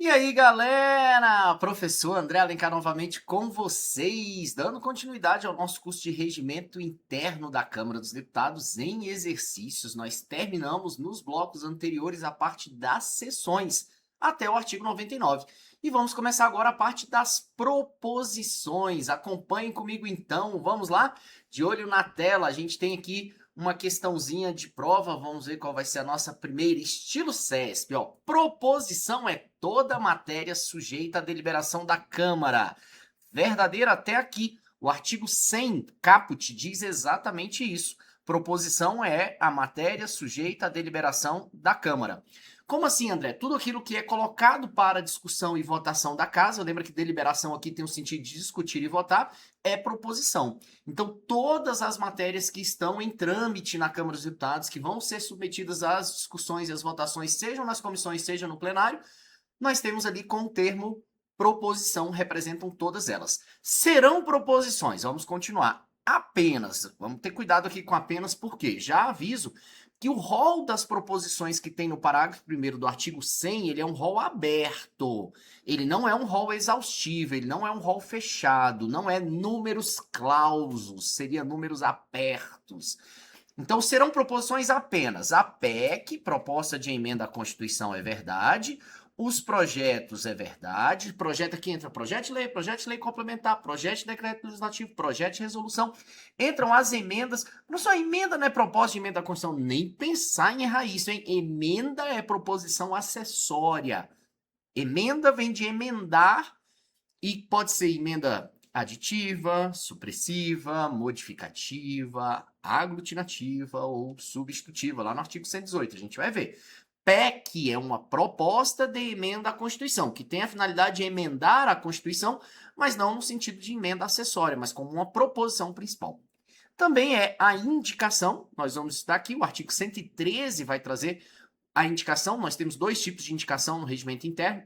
E aí, galera? Professor André Alencar novamente com vocês, dando continuidade ao nosso curso de regimento interno da Câmara dos Deputados em exercícios. Nós terminamos nos blocos anteriores a parte das sessões, até o artigo 99. E vamos começar agora a parte das proposições. Acompanhem comigo então, vamos lá? De olho na tela, a gente tem aqui uma questãozinha de prova, vamos ver qual vai ser a nossa primeira, estilo CESP, ó. Proposição é toda matéria sujeita à deliberação da Câmara. Verdadeiro até aqui. O artigo 100, caput, diz exatamente isso. Proposição é a matéria sujeita à deliberação da Câmara. Como assim, André? Tudo aquilo que é colocado para discussão e votação da casa, lembra que deliberação aqui tem o sentido de discutir e votar, é proposição. Então, todas as matérias que estão em trâmite na Câmara dos Deputados, que vão ser submetidas às discussões e às votações, sejam nas comissões, seja no plenário, nós temos ali com o termo proposição, representam todas elas. Serão proposições, vamos continuar. Apenas, vamos ter cuidado aqui com apenas, porque já aviso que o rol das proposições que tem no parágrafo 1º do artigo 100, ele é um rol aberto. Ele não é um rol exaustivo, ele não é um rol fechado, não é números clausos, seria números abertos. Então, serão proposições apenas a PEC, proposta de emenda à Constituição, é verdade. Os projetos, é verdade. Projeto aqui entra projeto de lei complementar, projeto de decreto legislativo, projeto de resolução. Entram as emendas. Não só emenda não é proposta de emenda à Constituição, nem pensar em errar isso, hein? Emenda é proposição acessória. Emenda vem de emendar e pode ser emenda aditiva, supressiva, modificativa, aglutinativa ou substitutiva, lá no artigo 118, a gente vai ver. PEC é uma proposta de emenda à Constituição, que tem a finalidade de emendar a Constituição, mas não no sentido de emenda acessória, mas como uma proposição principal. Também é a indicação, nós vamos estudar aqui, o artigo 113 vai trazer a indicação, nós temos dois tipos de indicação no regimento interno,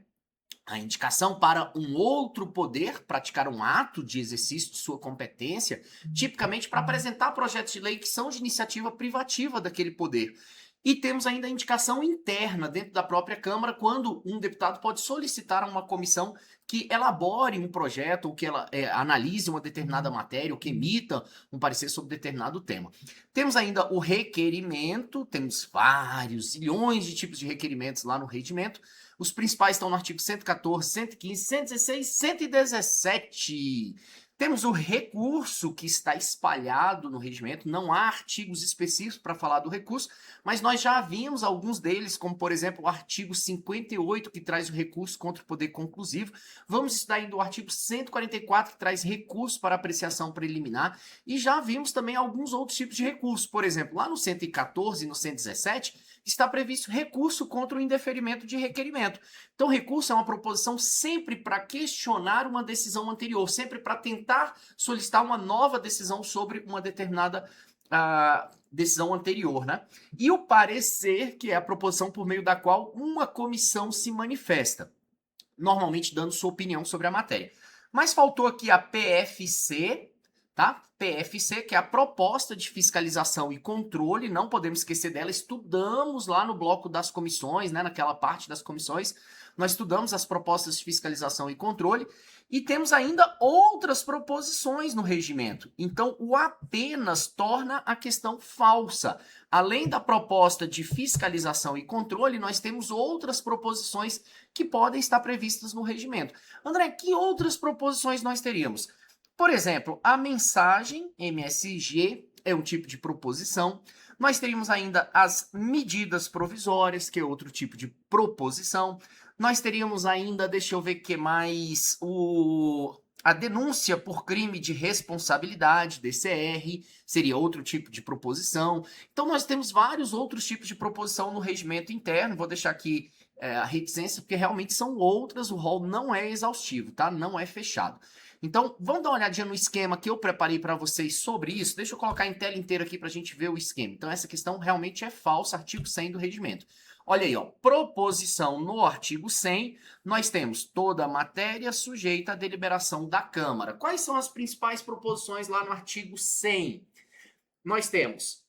a indicação para um outro poder praticar um ato de exercício de sua competência, tipicamente para apresentar projetos de lei que são de iniciativa privativa daquele poder. E temos ainda a indicação interna dentro da própria Câmara, quando um deputado pode solicitar a uma comissão que elabore um projeto, ou que ela analise uma determinada matéria, ou que emita um parecer sobre determinado tema. Temos ainda o requerimento, temos vários, zilhões de tipos de requerimentos lá no regimento. Os principais estão no artigo 114, 115, 116, 117. Temos o recurso que está espalhado no regimento, não há artigos específicos para falar do recurso, mas nós já vimos alguns deles, como por exemplo o artigo 58, que traz o recurso contra o poder conclusivo. Vamos estudar ainda o artigo 144, que traz recurso para apreciação preliminar, e já vimos também alguns outros tipos de recurso. Por exemplo, lá no 114 e no 117, está previsto recurso contra o indeferimento de requerimento. Então, recurso é uma proposição sempre para questionar uma decisão anterior, sempre para tentar solicitar uma nova decisão sobre uma determinada decisão anterior, né? E o parecer, que é a proposição por meio da qual uma comissão se manifesta, normalmente dando sua opinião sobre a matéria. Mas faltou aqui a PFC, tá? PFC, que é a proposta de fiscalização e controle, não podemos esquecer dela, estudamos lá no bloco das comissões, né, naquela parte das comissões, nós estudamos as propostas de fiscalização e controle, e temos ainda outras proposições no regimento. Então, o apenas torna a questão falsa. Além da proposta de fiscalização e controle, nós temos outras proposições que podem estar previstas no regimento. André, que outras proposições nós teríamos? Por exemplo, a mensagem MSG é um tipo de proposição. Nós teríamos ainda as medidas provisórias, que é outro tipo de proposição. Nós teríamos ainda, deixa eu ver o que mais, a denúncia por crime de responsabilidade, DCR, seria outro tipo de proposição. Então, nós temos vários outros tipos de proposição no regimento interno. Vou deixar aqui a reticência, porque realmente são outras, o rol não é exaustivo, tá? Não é fechado. Então, vamos dar uma olhadinha no esquema que eu preparei para vocês sobre isso. Deixa eu colocar em tela inteira aqui para a gente ver o esquema. Então, essa questão realmente é falsa, artigo 100 do regimento. Olha aí, ó, proposição no artigo 100, nós temos toda a matéria sujeita à deliberação da Câmara. Quais são as principais proposições lá no artigo 100? Nós temos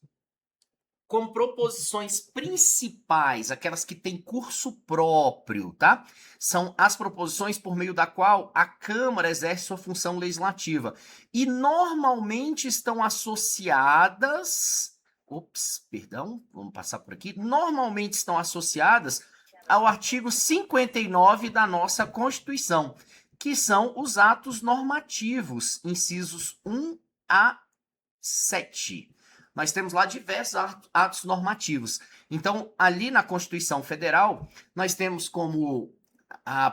como proposições principais, aquelas que têm curso próprio, tá? São as proposições por meio da qual a Câmara exerce sua função legislativa. E normalmente estão associadas. Ops, perdão, vamos passar por aqui. Normalmente estão associadas ao artigo 59 da nossa Constituição, que são os atos normativos, incisos 1 a 7. Nós temos lá diversos atos normativos. Então, ali na Constituição Federal, nós temos como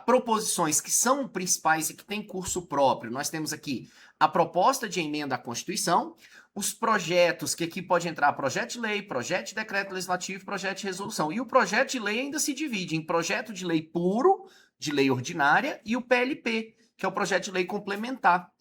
proposições que são principais e que têm curso próprio. Nós temos aqui a proposta de emenda à Constituição, os projetos, que aqui pode entrar projeto de lei, projeto de decreto legislativo, projeto de resolução. E o projeto de lei ainda se divide em projeto de lei puro, de lei ordinária, e o PLP, que é o projeto de lei complementar.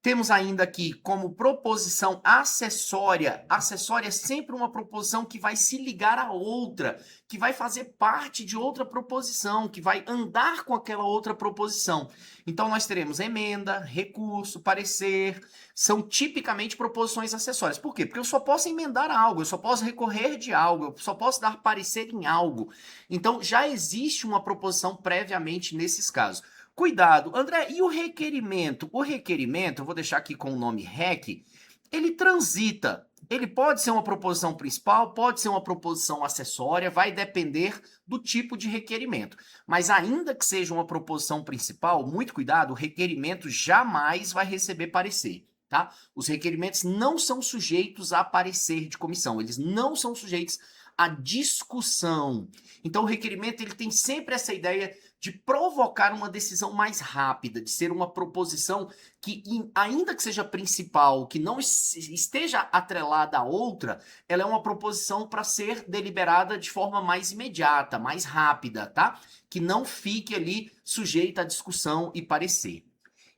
Temos ainda aqui como proposição acessória. Acessória é sempre uma proposição que vai se ligar a outra, que vai fazer parte de outra proposição, que vai andar com aquela outra proposição. Então, nós teremos emenda, recurso, parecer. São tipicamente proposições acessórias. Por quê? Porque eu só posso emendar algo, eu só posso recorrer de algo, eu só posso dar parecer em algo. Então, já existe uma proposição previamente nesses casos. Cuidado, André, e o requerimento? O requerimento, eu vou deixar aqui com o nome REC, ele transita. Ele pode ser uma proposição principal, pode ser uma proposição acessória, vai depender do tipo de requerimento. Mas ainda que seja uma proposição principal, muito cuidado, o requerimento jamais vai receber parecer. Tá? Os requerimentos não são sujeitos a parecer de comissão, eles não são sujeitos à discussão. Então o requerimento ele tem sempre essa ideia de provocar uma decisão mais rápida, de ser uma proposição que, ainda que seja principal, que não esteja atrelada a outra, ela é uma proposição para ser deliberada de forma mais imediata, mais rápida, tá? Que não fique ali sujeita à discussão e parecer.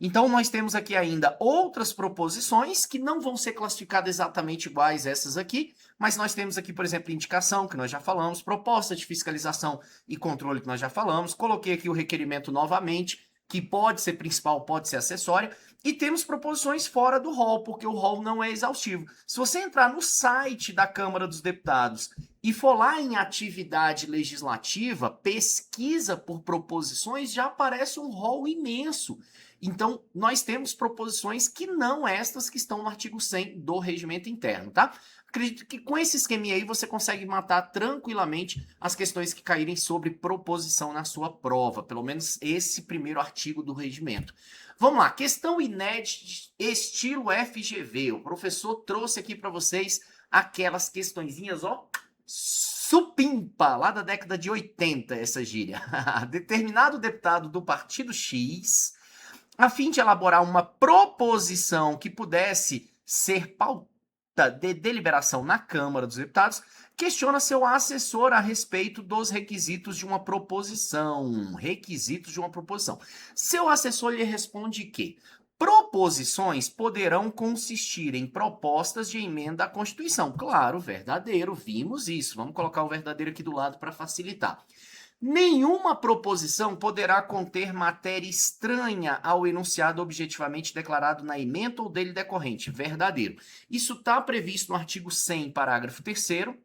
Então, nós temos aqui ainda outras proposições que não vão ser classificadas exatamente iguais a essas aqui, mas nós temos aqui, por exemplo, indicação, que nós já falamos, proposta de fiscalização e controle, que nós já falamos. Coloquei aqui o requerimento novamente, que pode ser principal, pode ser acessória. E temos proposições fora do rol, porque o rol não é exaustivo. Se você entrar no site da Câmara dos Deputados e for lá em atividade legislativa, pesquisa por proposições, já aparece um rol imenso. Então, nós temos proposições que não estas que estão no artigo 100 do regimento interno, tá? Acredito que com esse esqueminha aí você consegue matar tranquilamente as questões que caírem sobre proposição na sua prova, pelo menos esse primeiro artigo do regimento. Vamos lá, questão inédita estilo FGV. O professor trouxe aqui para vocês aquelas questõezinhas, ó, supimpa, lá da década de 80, essa gíria. Determinado deputado do partido X, a fim de elaborar uma proposição que pudesse ser pautada de deliberação na Câmara dos Deputados, questiona seu assessor a respeito dos requisitos de uma proposição. Requisitos de uma proposição. Seu assessor lhe responde que proposições poderão consistir em propostas de emenda à Constituição. Claro, verdadeiro, vimos isso. Vamos colocar o verdadeiro aqui do lado para facilitar. Nenhuma proposição poderá conter matéria estranha ao enunciado objetivamente declarado na ementa ou dele decorrente. Verdadeiro. Isso está previsto no artigo 100, parágrafo 3º.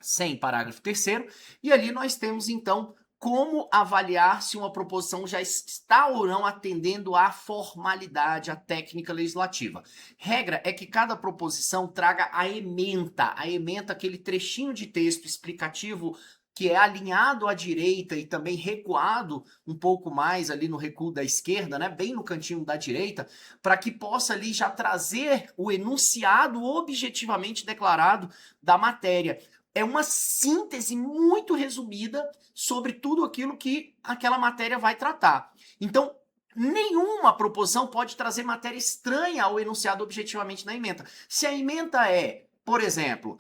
100, parágrafo 3º. E ali nós temos, então, como avaliar se uma proposição já está ou não atendendo à formalidade, à técnica legislativa. Regra é que cada proposição traga a ementa. A ementa, aquele trechinho de texto explicativo que é alinhado à direita e também recuado um pouco mais ali no recuo da esquerda, né, bem no cantinho da direita, para que possa ali já trazer o enunciado objetivamente declarado da matéria. É uma síntese muito resumida sobre tudo aquilo que aquela matéria vai tratar. Então, nenhuma proposição pode trazer matéria estranha ao enunciado objetivamente na ementa. Se a ementa é, por exemplo,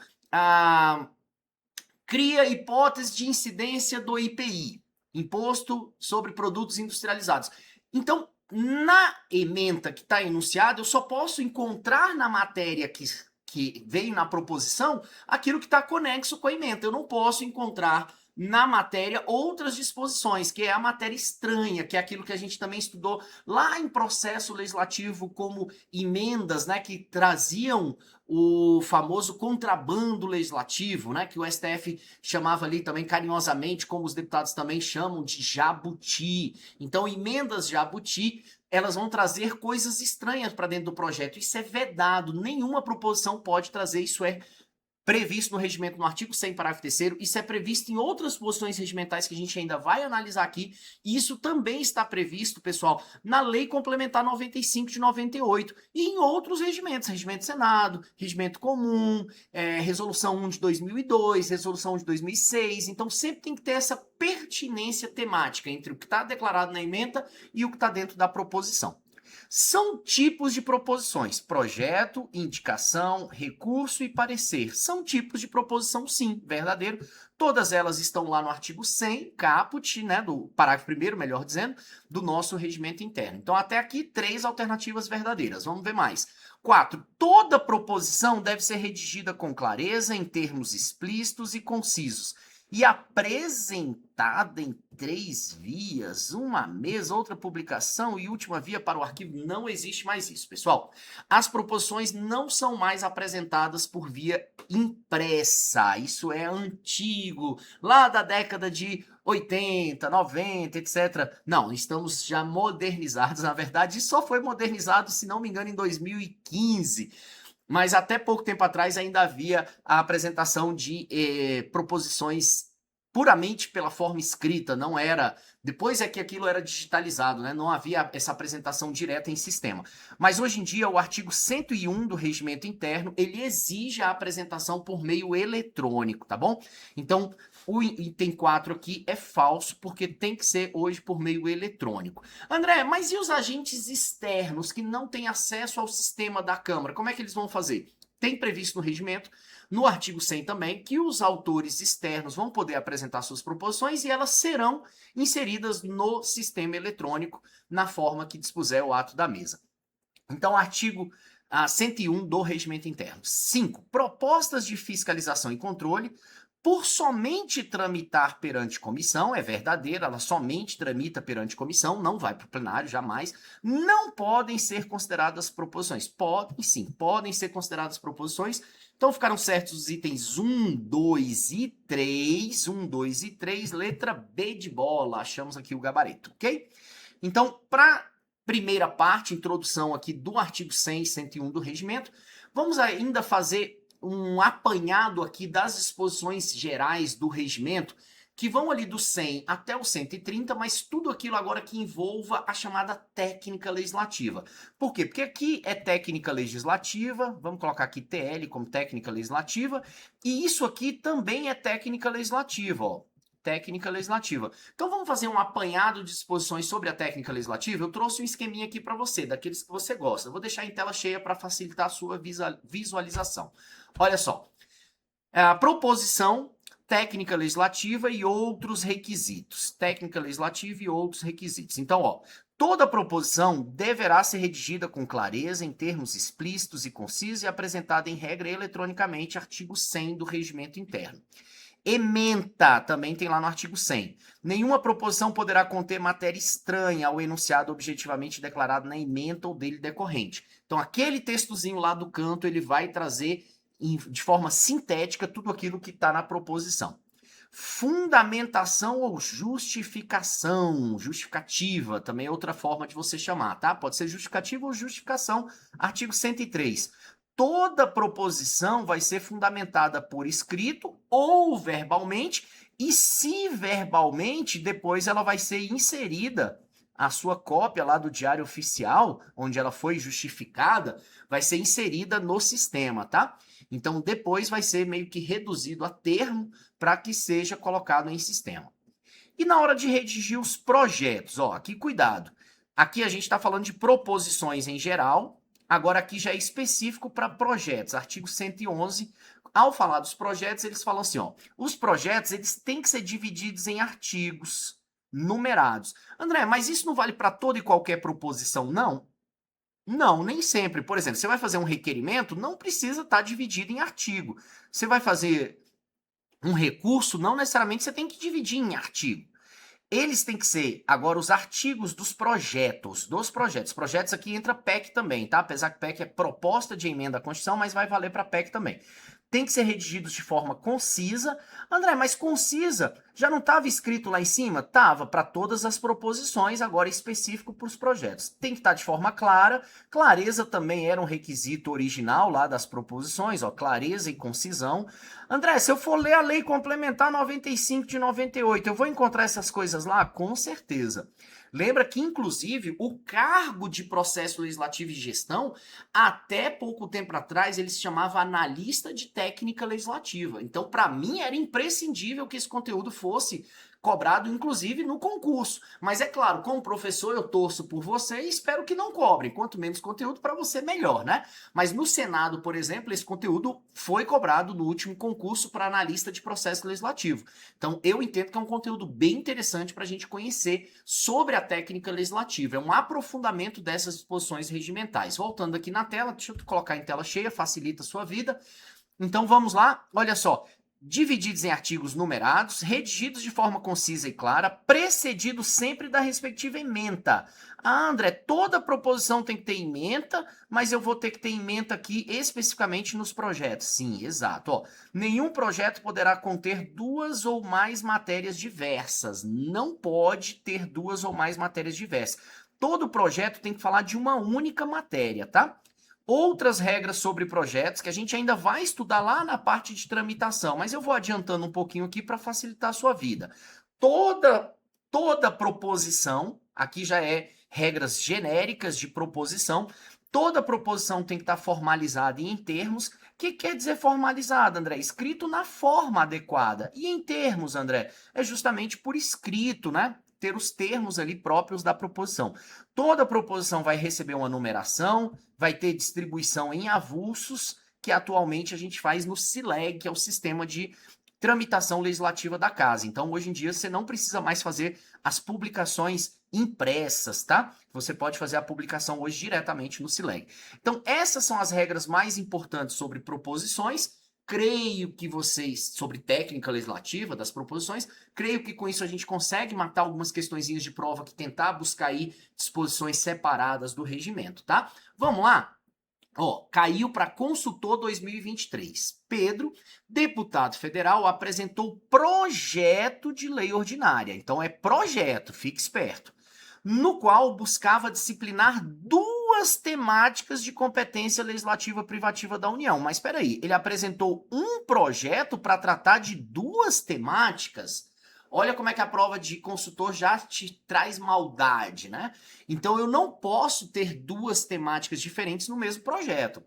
cria hipótese de incidência do IPI, Imposto sobre Produtos Industrializados. Então, na ementa que está enunciada, eu só posso encontrar na matéria que veio na proposição aquilo que está conexo com a ementa. Eu não posso encontrar na matéria outras disposições, que é a matéria estranha, que é aquilo que a gente também estudou lá em processo legislativo como emendas, né, que traziam o famoso contrabando legislativo, né, que o STF chamava ali também carinhosamente, como os deputados também chamam, de jabuti. Então, emendas jabuti, elas vão trazer coisas estranhas para dentro do projeto. Isso é vedado, nenhuma proposição pode trazer, isso é previsto no regimento no artigo 100, parágrafo 3º, isso é previsto em outras posições regimentais que a gente ainda vai analisar aqui, e isso também está previsto, pessoal, na Lei Complementar 95 de 98 e em outros regimentos, Regimento Senado, Regimento Comum, Resolução 1 de 2002, Resolução 1 de 2006, então sempre tem que ter essa pertinência temática entre o que está declarado na ementa e o que está dentro da proposição. São tipos de proposições: projeto, indicação, recurso e parecer. São tipos de proposição, sim, verdadeiro. Todas elas estão lá no artigo 100, caput, né, do parágrafo 1º, melhor dizendo, do nosso regimento interno. Então, até aqui, 3 alternativas verdadeiras. Vamos ver mais. 4. Toda proposição deve ser redigida com clareza, em termos explícitos e concisos, e apresentada em 3 vias, uma mesa, outra publicação e última via para o arquivo. Não existe mais isso, pessoal. As proposições não são mais apresentadas por via impressa. Isso é antigo, lá da década de 80, 90, etc. Não, estamos já modernizados. Na verdade, isso só foi modernizado, se não me engano, em 2015. Mas até pouco tempo atrás ainda havia a apresentação de proposições puramente pela forma escrita, não era... Depois é que aquilo era digitalizado, né? Não havia essa apresentação direta em sistema. Mas hoje em dia o artigo 101 do regimento interno, ele exige a apresentação por meio eletrônico, tá bom? Então, o item 4 aqui é falso, porque tem que ser hoje por meio eletrônico. André, mas e os agentes externos que não têm acesso ao sistema da Câmara? Como é que eles vão fazer? Tem previsto no regimento, no artigo 100 também, que os autores externos vão poder apresentar suas proposições e elas serão inseridas no sistema eletrônico na forma que dispuser o ato da mesa. Então, artigo 101 do regimento interno. 5. Propostas de fiscalização e controle, por somente tramitar perante comissão, é verdadeira, ela somente tramita perante comissão, não vai para o plenário, jamais, não podem ser consideradas proposições. Podem sim, podem ser consideradas proposições. Então ficaram certos os itens 1, 2 e 3, 1, 2 e 3, letra B de bola, achamos aqui o gabarito, ok? Então, para primeira parte, introdução aqui do artigo 100 e 101 do regimento, vamos ainda fazer um apanhado aqui das disposições gerais do regimento, que vão ali do 100 até o 130, mas tudo aquilo agora que envolva a chamada técnica legislativa. Por quê? Porque aqui é técnica legislativa, vamos colocar aqui TL como técnica legislativa, e isso aqui também é técnica legislativa, ó. Técnica legislativa. Então vamos fazer um apanhado de disposições sobre a técnica legislativa. Eu trouxe um esqueminha aqui para você, daqueles que você gosta. Eu vou deixar em tela cheia para facilitar a sua visualização. Olha só, a proposição, técnica legislativa e outros requisitos. Técnica legislativa e outros requisitos. Então, ó, toda proposição deverá ser redigida com clareza, em termos explícitos e concisos e apresentada em regra eletronicamente, artigo 100 do regimento interno. Ementa, também tem lá no artigo 100. Nenhuma proposição poderá conter matéria estranha ao enunciado objetivamente declarado na ementa ou dele decorrente. Então, aquele textozinho lá do canto, ele vai trazer de forma sintética tudo aquilo que está na proposição. Fundamentação ou justificação, justificativa, também é outra forma de você chamar, tá? Pode ser justificativa ou justificação, artigo 103. Toda proposição vai ser fundamentada por escrito ou verbalmente, e se verbalmente, depois ela vai ser inserida, a sua cópia lá do diário oficial, onde ela foi justificada, vai ser inserida no sistema, tá? Então, depois vai ser meio que reduzido a termo para que seja colocado em sistema. E na hora de redigir os projetos, ó, aqui cuidado. Aqui a gente está falando de proposições em geral, agora aqui já é específico para projetos, artigo 111. Ao falar dos projetos, eles falam assim, ó, os projetos eles têm que ser divididos em artigos numerados. André, mas isso não vale para toda e qualquer proposição, não? Não, nem sempre. Por exemplo, você vai fazer um requerimento, não precisa estar dividido em artigo. Você vai fazer Um recurso não necessariamente você tem que dividir em artigo. Eles têm que ser, agora, os artigos dos projetos. Projetos aqui entra PEC também, tá? Apesar que PEC é proposta de emenda à Constituição, mas vai valer para PEC também. Tem que ser redigidos de forma concisa. André, mas concisa já não estava escrito lá em cima? Tava para todas as proposições, agora específico para os projetos. Tem que estar de forma clara. Clareza também era um requisito original lá das proposições, ó, clareza e concisão. André, se eu for ler a Lei Complementar 95 de 98, eu vou encontrar essas coisas lá? Com certeza. Lembra que, inclusive, o cargo de processo legislativo e gestão, até pouco tempo atrás, ele se chamava analista de técnica legislativa. Então, para mim, era imprescindível que esse conteúdo fosse cobrado, inclusive, no concurso. Mas é claro, como professor, eu torço por você e espero que não cobrem. Quanto menos conteúdo, para você, melhor, né? Mas no Senado, por exemplo, esse conteúdo foi cobrado no último concurso para analista de processo legislativo. Então, eu entendo que é um conteúdo bem interessante para a gente conhecer sobre a técnica legislativa. É um aprofundamento dessas disposições regimentais. Voltando aqui na tela, deixa eu colocar em tela cheia, facilita a sua vida. Então, vamos lá. Olha só. Divididos em artigos numerados, redigidos de forma concisa e clara, precedidos sempre da respectiva ementa. Ah, André, toda proposição tem que ter ementa, mas eu vou ter que ter ementa aqui especificamente nos projetos. Sim, exato. Ó, nenhum projeto poderá conter duas ou mais matérias diversas. Não pode ter duas ou mais matérias diversas. Todo projeto tem que falar de uma única matéria, tá? Outras regras sobre projetos que a gente ainda vai estudar lá na parte de tramitação, mas eu vou adiantando um pouquinho aqui para facilitar a sua vida. Toda proposição, aqui já é regras genéricas de proposição, toda proposição tem que estar formalizada em termos. O que quer dizer formalizada, André? Escrito na forma adequada. E em termos, André? É justamente por escrito, né? Ter os termos ali próprios da proposição. Toda proposição vai receber uma numeração, vai ter distribuição em avulsos, que atualmente a gente faz no SILEG, que é o sistema de tramitação legislativa da casa. Então, hoje em dia, você não precisa mais fazer as publicações impressas, tá? Você pode fazer a publicação hoje diretamente no SILEG. Então, essas são as regras mais importantes sobre proposições. Creio que vocês, sobre técnica legislativa das proposições, creio que com isso a gente consegue matar algumas questõezinhas de prova que tentar buscar aí disposições separadas do regimento, tá? Vamos lá? Ó, caiu para consultor 2023. Pedro, deputado federal, apresentou projeto de lei ordinária. Então é projeto, fique esperto. No qual buscava disciplinar duas temáticas de competência legislativa privativa da União. Mas espera aí, ele apresentou um projeto para tratar de duas temáticas? Olha como é que a prova de consultor já te traz maldade, né? Então eu não posso ter duas temáticas diferentes no mesmo projeto.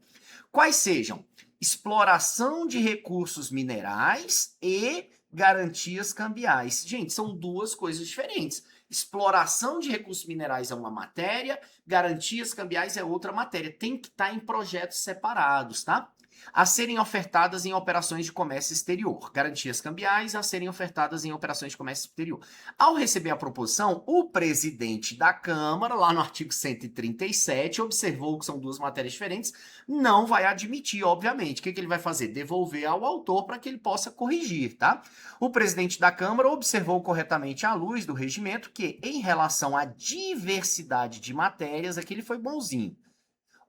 Quais sejam? Exploração de recursos minerais e garantias cambiais. Gente, são duas coisas diferentes. Exploração de recursos minerais é uma matéria, garantias cambiais é outra matéria. Tem que estar em projetos separados, tá? A serem ofertadas em operações de comércio exterior. Garantias cambiais a serem ofertadas em operações de comércio exterior. Ao receber a proposição, o presidente da Câmara, lá no artigo 137, observou que são duas matérias diferentes, não vai admitir, obviamente. O que ele vai fazer? Devolver ao autor para que ele possa corrigir, tá? O presidente da Câmara observou corretamente à luz do regimento que, em relação à diversidade de matérias, aqui ele foi bonzinho.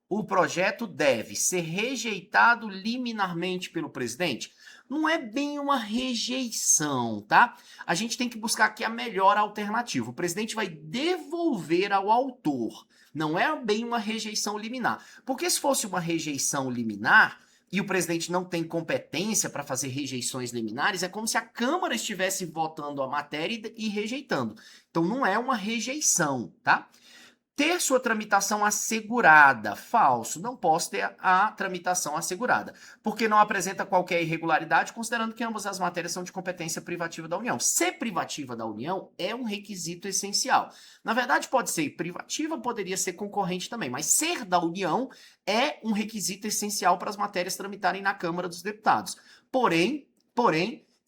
O projeto deve ser rejeitado liminarmente pelo presidente? Não é bem uma rejeição, tá? A gente tem que buscar aqui a melhor alternativa. O presidente vai devolver ao autor. Não é bem uma rejeição liminar. Porque se fosse uma rejeição liminar e o presidente não tem competência para fazer rejeições liminares, é como se a Câmara estivesse votando a matéria e rejeitando. Então não é uma rejeição, tá? Ter sua tramitação assegurada. Falso. Não posso ter a tramitação assegurada, porque não apresenta qualquer irregularidade, considerando que ambas as matérias são de competência privativa da União. Ser privativa da União é um requisito essencial. Na verdade, pode ser privativa, poderia ser concorrente também, mas ser da União é um requisito essencial para as matérias tramitarem na Câmara dos Deputados. Porém,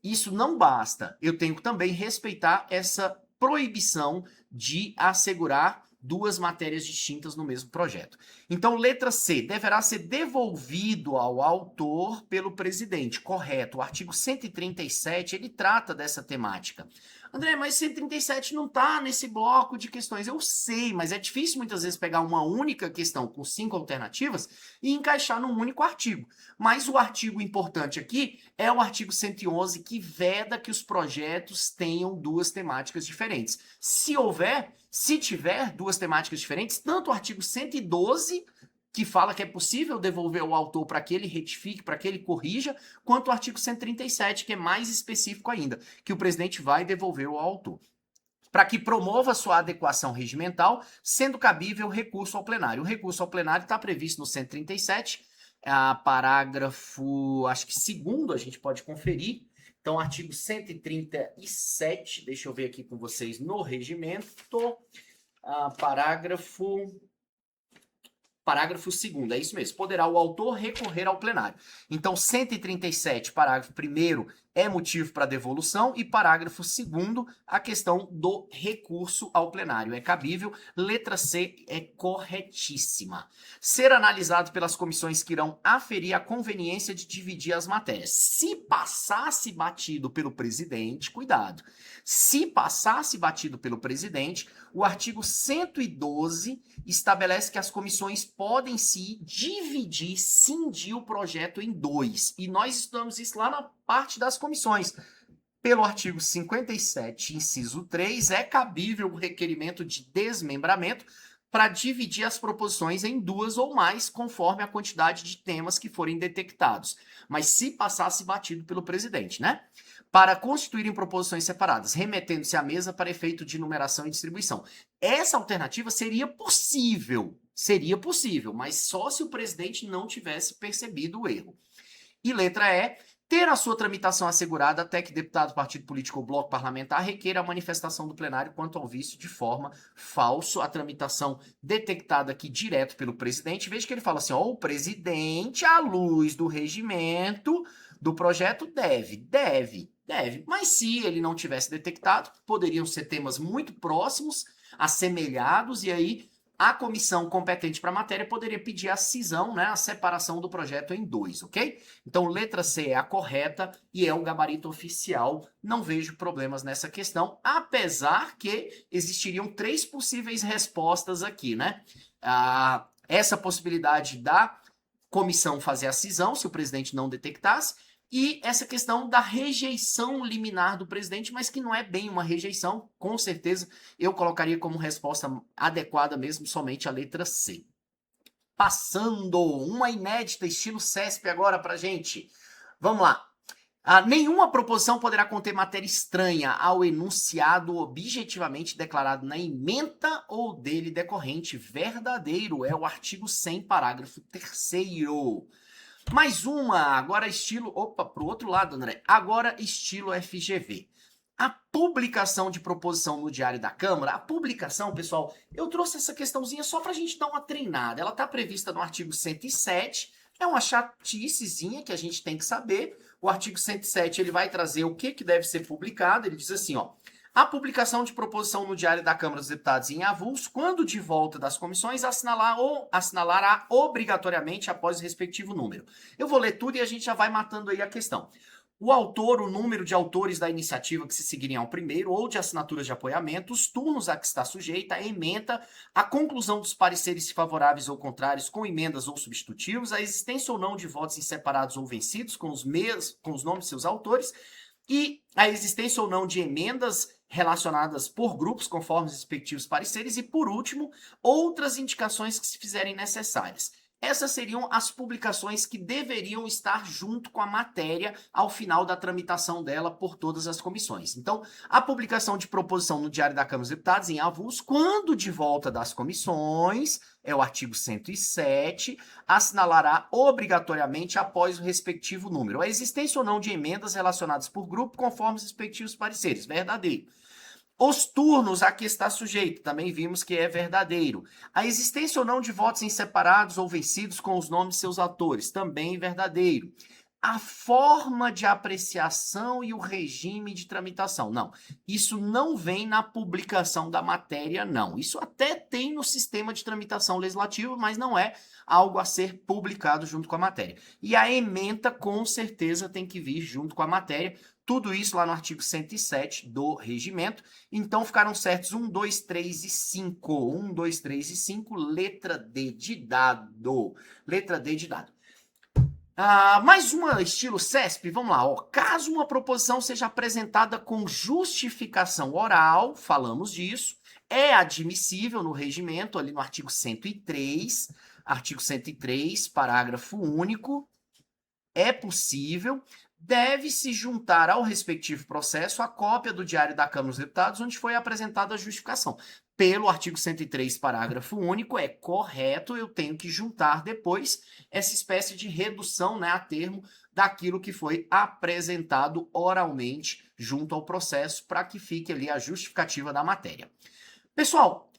isso não basta. Eu tenho que também respeitar essa proibição de assegurar duas matérias distintas no mesmo projeto. Então, letra C, deverá ser devolvido ao autor pelo presidente. Correto. O artigo 137, ele trata dessa temática. André, mas 137 não está nesse bloco de questões. Eu sei, mas é difícil muitas vezes pegar uma única questão com 5 alternativas e encaixar num único artigo. Mas o artigo importante aqui é o artigo 111, que veda que os projetos tenham duas temáticas diferentes. Se tiver duas temáticas diferentes, tanto o artigo 112, que fala que é possível devolver o autor para que ele retifique, para que ele corrija, quanto o artigo 137, que é mais específico ainda, que o presidente vai devolver ao autor, para que promova sua adequação regimental, sendo cabível recurso ao plenário. O recurso ao plenário está previsto no 137, parágrafo, acho que segundo, a gente pode conferir. Então, artigo 137, deixa eu ver aqui com vocês no regimento, parágrafo 2º, é isso mesmo. Poderá o autor recorrer ao plenário. Então, 137, parágrafo 1º, é motivo para devolução, e parágrafo 2º, a questão do recurso ao plenário. É cabível. Letra C é corretíssima. Ser analisado pelas comissões que irão aferir a conveniência de dividir as matérias. Se passasse batido pelo presidente, cuidado. Se passasse batido pelo presidente, o artigo 112 estabelece que as comissões podem se dividir, cindir o projeto em dois. E nós estudamos isso lá na parte das comissões. Pelo artigo 57, inciso 3, é cabível o requerimento de desmembramento para dividir as proposições em duas ou mais, conforme a quantidade de temas que forem detectados. Mas se passasse batido pelo presidente, né? Para constituírem proposições separadas, remetendo-se à mesa para efeito de numeração e distribuição. Essa alternativa seria possível, mas só se o presidente não tivesse percebido o erro. E letra E, ter a sua tramitação assegurada até que deputado, partido político ou bloco parlamentar requeira a manifestação do plenário quanto ao vício de forma falso. A tramitação detectada aqui direto pelo presidente. Veja que ele fala assim, ó, o presidente, à luz do regimento do projeto, deve. Mas se ele não tivesse detectado, poderiam ser temas muito próximos, assemelhados, e aí a comissão competente para a matéria poderia pedir a cisão, né, a separação do projeto em dois, ok? Então, letra C é a correta e é o gabarito oficial. Não vejo problemas nessa questão, apesar que existiriam 3 possíveis respostas aqui, né? Essa possibilidade da comissão fazer a cisão, se o presidente não detectasse, e essa questão da rejeição liminar do presidente, mas que não é bem uma rejeição, com certeza eu colocaria como resposta adequada mesmo somente a letra C. Passando, uma inédita estilo CESP agora pra gente. Vamos lá. Nenhuma proposição poderá conter matéria estranha ao enunciado objetivamente declarado na ementa ou dele decorrente. Verdadeiro, é o artigo 100, parágrafo 3º. Mais uma, agora estilo... Opa, para o outro lado, André. Agora estilo FGV. A publicação de proposição no Diário da Câmara, a publicação, pessoal, eu trouxe essa questãozinha só para a gente dar uma treinada. Ela está prevista no artigo 107, é uma chaticezinha que a gente tem que saber. O artigo 107, ele vai trazer o que deve ser publicado. Ele diz assim, ó... A publicação de proposição no Diário da Câmara dos Deputados em avulso, quando de volta das comissões, assinalará obrigatoriamente após o respectivo número. Eu vou ler tudo e a gente já vai matando aí a questão. O autor, o número de autores da iniciativa que se seguirem ao primeiro ou de assinaturas de apoiamento, os turnos a que está sujeita, a ementa, a conclusão dos pareceres favoráveis ou contrários com emendas ou substitutivos, a existência ou não de votos em separados ou vencidos com os nomes de seus autores e a existência ou não de emendas relacionadas por grupos, conforme os respectivos pareceres, e, por último, outras indicações que se fizerem necessárias. Essas seriam as publicações que deveriam estar junto com a matéria ao final da tramitação dela por todas as comissões. Então, a publicação de proposição no Diário da Câmara dos Deputados em avulso, quando de volta das comissões, é o artigo 107, assinalará obrigatoriamente após o respectivo número a existência ou não de emendas relacionadas por grupo, conforme os respectivos pareceres. Verdadeiro. Os turnos a que está sujeito, também vimos que é verdadeiro. A existência ou não de votos em separados ou vencidos com os nomes de seus autores, também verdadeiro. a forma de apreciação e o regime de tramitação. Não, isso não vem na publicação da matéria, não. Isso até tem no sistema de tramitação legislativa, mas não é algo a ser publicado junto com a matéria. E a ementa, com certeza, tem que vir junto com a matéria. Tudo isso lá no artigo 107 do regimento. Então, ficaram certos 1, 2, 3 e 5. 1, 2, 3 e 5, letra D de dado. Letra D de dado. Mais uma estilo CESP, vamos lá. Ó. Caso uma proposição seja apresentada com justificação oral, falamos disso, é admissível no regimento, ali no artigo 103, parágrafo único, é possível, deve-se juntar ao respectivo processo a cópia do Diário da Câmara dos Deputados, onde foi apresentada a justificação. Pelo artigo 103, parágrafo único, é correto, eu tenho que juntar depois essa espécie de redução, né, a termo daquilo que foi apresentado oralmente junto ao processo, para que fique ali a justificativa da matéria. Pessoal,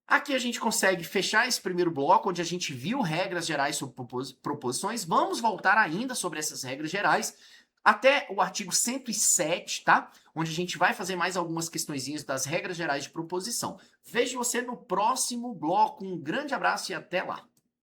aqui a gente consegue fechar esse primeiro bloco, onde a gente viu regras gerais sobre proposições. Vamos voltar ainda sobre essas regras gerais até o artigo 107, tá? Onde a gente vai fazer mais algumas questõezinhas das regras gerais de proposição. Vejo você no próximo bloco. Um grande abraço e até lá.